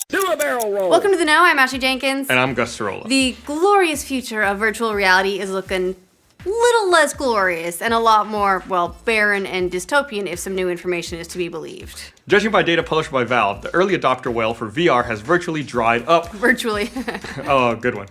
Do a barrel roll! Welcome to The Know, I'm Ashley Jenkins. And I'm Gus Sorola. The glorious future of virtual reality is looking a little less glorious and a lot more, well, barren and dystopian if some new information is to be believed. Judging by data published by Valve, the early adopter well for VR has virtually dried up. Virtually. Oh, good one.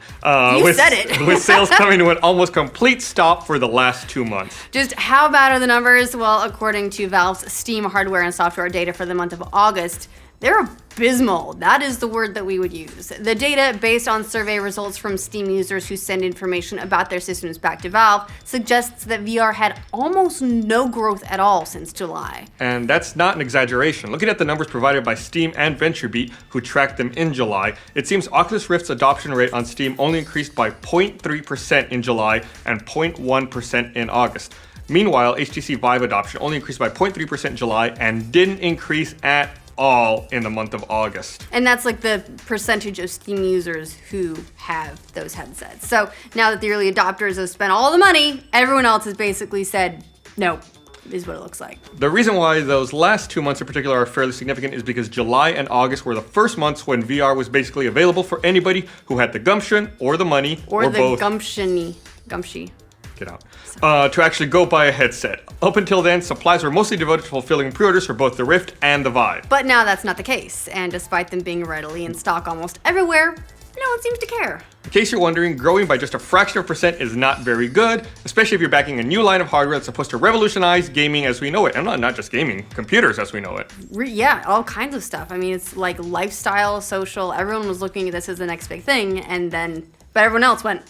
You said it. With sales coming to an almost complete stop for the last 2 months. Just how bad are the numbers? Well, according to Valve's Steam hardware and software data for the month of August, they're abysmal. That is the word that we would use. The data, based on survey results from Steam users who send information about their systems back to Valve, suggests that VR had almost no growth at all since July. And that's not an exaggeration. Looking at the numbers provided by Steam and VentureBeat, who tracked them in July, it seems Oculus Rift's adoption rate on Steam only increased by 0.3% in July and 0.1% in August. Meanwhile, HTC Vive adoption only increased by 0.3% in July and didn't increase at all in the month of August. And that's like the percentage of Steam users who have those headsets. So now that the early adopters have spent all the money, everyone else has basically said, no, is what it looks like. The reason why those last 2 months in particular are fairly significant is because July and August were the first months when VR was basically available for anybody who had the gumption or the money or the both. Gumshy. Get out. To actually go buy a headset. Up until then, supplies were mostly devoted to fulfilling pre-orders for both the Rift and the Vive. But now that's not the case, and despite them being readily in stock almost everywhere, no one seems to care. In case you're wondering, growing by just a fraction of a percent is not very good, especially if you're backing a new line of hardware that's supposed to revolutionize gaming as we know it. And not just gaming, computers as we know it. Yeah, all kinds of stuff. I mean, it's like lifestyle, social, everyone was looking at this as the next big thing, but everyone else went,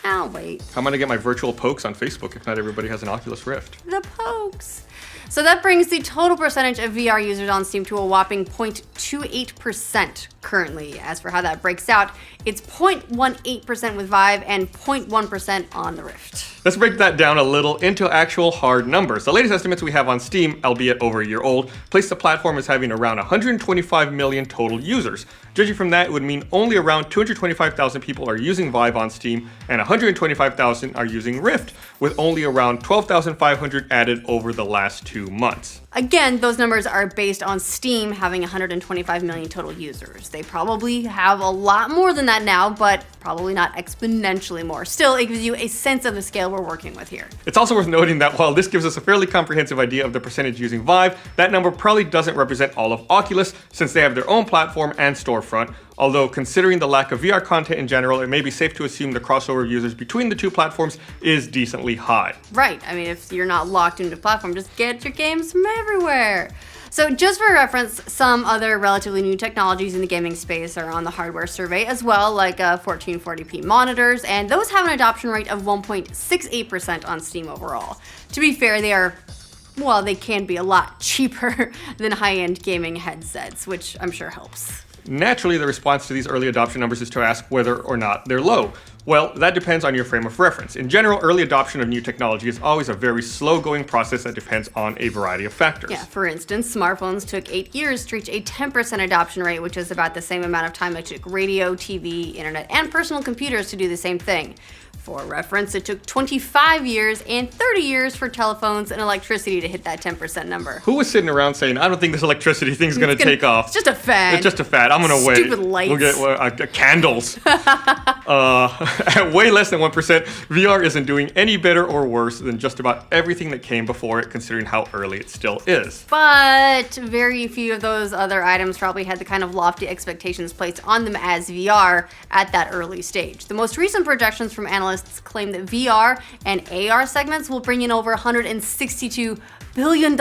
I'll wait. How am I gonna get my virtual pokes on Facebook if not everybody has an Oculus Rift? The pokes. So that brings the total percentage of VR users on Steam to a whopping 0.28% currently. As for how that breaks out, it's 0.18% with Vive and 0.1% on the Rift. Let's break that down a little into actual hard numbers. The latest estimates we have on Steam, albeit over a year old, place the platform as having around 125 million total users. Judging from that, it would mean only around 225,000 people are using Vive on Steam and 125,000 are using Rift, with only around 12,500 added over the last 2 months. Again, those numbers are based on Steam having 125 million total users. They probably have a lot more than that now, but probably not exponentially more. Still, it gives you a sense of the scale we're working with here. It's also worth noting that while this gives us a fairly comprehensive idea of the percentage using Vive, that number probably doesn't represent all of Oculus since they have their own platform and storefront. Although considering the lack of VR content in general, it may be safe to assume the crossover of users between the two platforms is decently high. Right, I mean, if you're not locked into a platform, just get your games from everywhere. So just for reference, some other relatively new technologies in the gaming space are on the hardware survey as well, like 1440p monitors, and those have an adoption rate of 1.68% on Steam overall. To be fair, they can be a lot cheaper than high-end gaming headsets, which I'm sure helps. Naturally, the response to these early adoption numbers is to ask whether or not they're low. Well, that depends on your frame of reference. In general, early adoption of new technology is always a very slow-going process that depends on a variety of factors. Yeah, for instance, smartphones took 8 years to reach a 10% adoption rate, which is about the same amount of time it took radio, TV, internet, and personal computers to do the same thing. For reference, it took 25 years and 30 years for telephones and electricity to hit that 10% number. Who was sitting around saying, I don't think this electricity thing's gonna take off? It's just a fad. It's just a fad. I'm gonna wait. Stupid lights. We'll get candles. At way less than 1%, VR isn't doing any better or worse than just about everything that came before it, considering how early it still is. But very few of those other items probably had the kind of lofty expectations placed on them as VR at that early stage. The most recent projections from analysts claim that VR and AR segments will bring in over $162 billion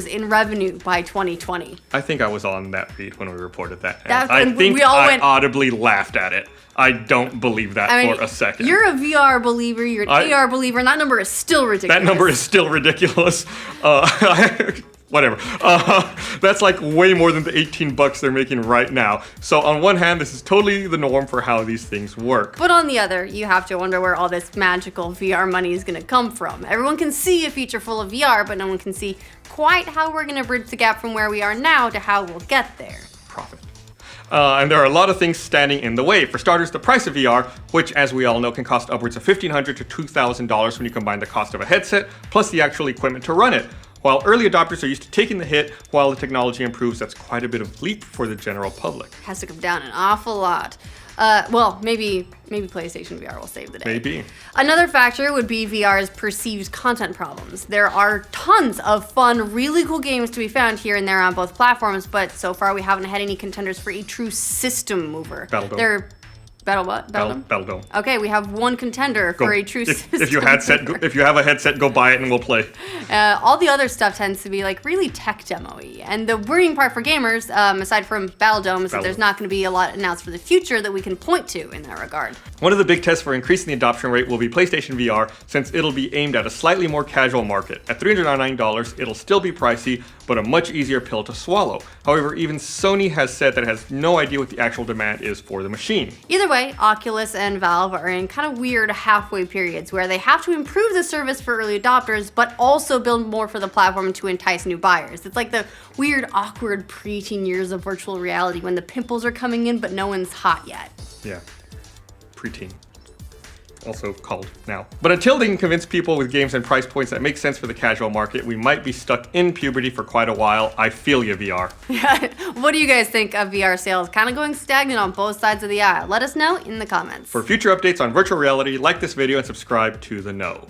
in revenue by 2020. I think I was on that read when we reported that. I audibly laughed at it. I don't believe that for a second. You're a VR believer, you're an AR believer, and that number is still ridiculous. That number is still ridiculous. Whatever. That's like way more than the $18 they're making right now. So on one hand, this is totally the norm for how these things work. But on the other, you have to wonder where all this magical VR money is going to come from. Everyone can see a future full of VR, but no one can see quite how we're going to bridge the gap from where we are now to how we'll get there. Profit. And there are a lot of things standing in the way. For starters, the price of VR, which as we all know can cost upwards of $1,500 to $2,000 when you combine the cost of a headset plus the actual equipment to run it. While early adopters are used to taking the hit while the technology improves, that's quite a bit of leap for the general public. Has to come down an awful lot. Well, maybe PlayStation VR will save the day. Maybe. Another factor would be VR's perceived content problems. There are tons of fun, really cool games to be found here and there on both platforms, but so far we haven't had any contenders for a true system mover. Battle what? Battle. Okay, we have one contender for a true system. If you have a headset, go buy it and we'll play. All the other stuff tends to be like really tech demo-y. And the worrying part for gamers, aside from Battledome, is that there's not going to be a lot announced for the future that we can point to in that regard. One of the big tests for increasing the adoption rate will be PlayStation VR, since it'll be aimed at a slightly more casual market. At $399, it'll still be pricey, but a much easier pill to swallow. However, even Sony has said that it has no idea what the actual demand is for the machine. Either way, Oculus and Valve are in kind of weird halfway periods where they have to improve the service for early adopters, but also build more for the platform to entice new buyers. It's like the weird, awkward preteen years of virtual reality when the pimples are coming in, but no one's hot yet. Yeah, preteen. Also called now. But until they can convince people with games and price points that make sense for the casual market, we might be stuck in puberty for quite a while. I feel you, VR. What do you guys think of VR sales? Kind of going stagnant on both sides of the aisle. Let us know in the comments. For future updates on virtual reality, like this video and subscribe to The Know.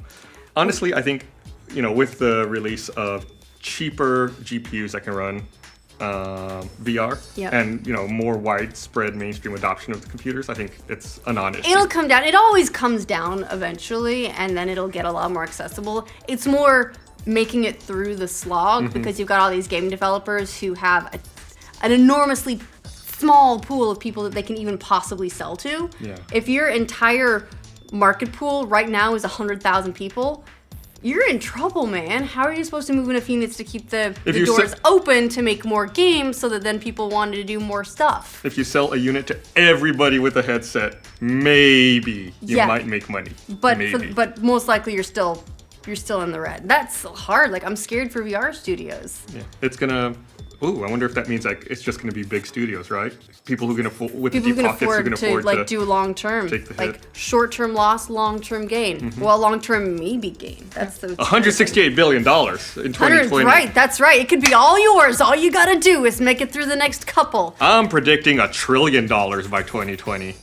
Honestly, I think, with the release of cheaper GPUs that can run VR and more widespread mainstream adoption of the computers, I think it's a non-issue. It'll come down. It always comes down eventually, and then it'll get a lot more accessible. It's more making it through the slog because you've got all these game developers who have an enormously small pool of people that they can even possibly sell to. Yeah. If your entire market pool right now is 100,000 people, you're in trouble, man. How are you supposed to move enough units to keep the doors open to make more games so that then people wanted to do more stuff? If you sell a unit to everybody with a headset, maybe you might make money. But most likely you're still in the red. That's hard. Like, I'm scared for VR studios. Yeah, it's gonna. Ooh, I wonder if that means like it's just going to be big studios, right? People who can afford to do long term, take the like hit. short term loss, long term gain. Well, long term maybe gain. That's the $168 billion in 2020. Right, that's right. It could be all yours. All you got to do is make it through the next couple. I'm predicting $1 trillion by 2020.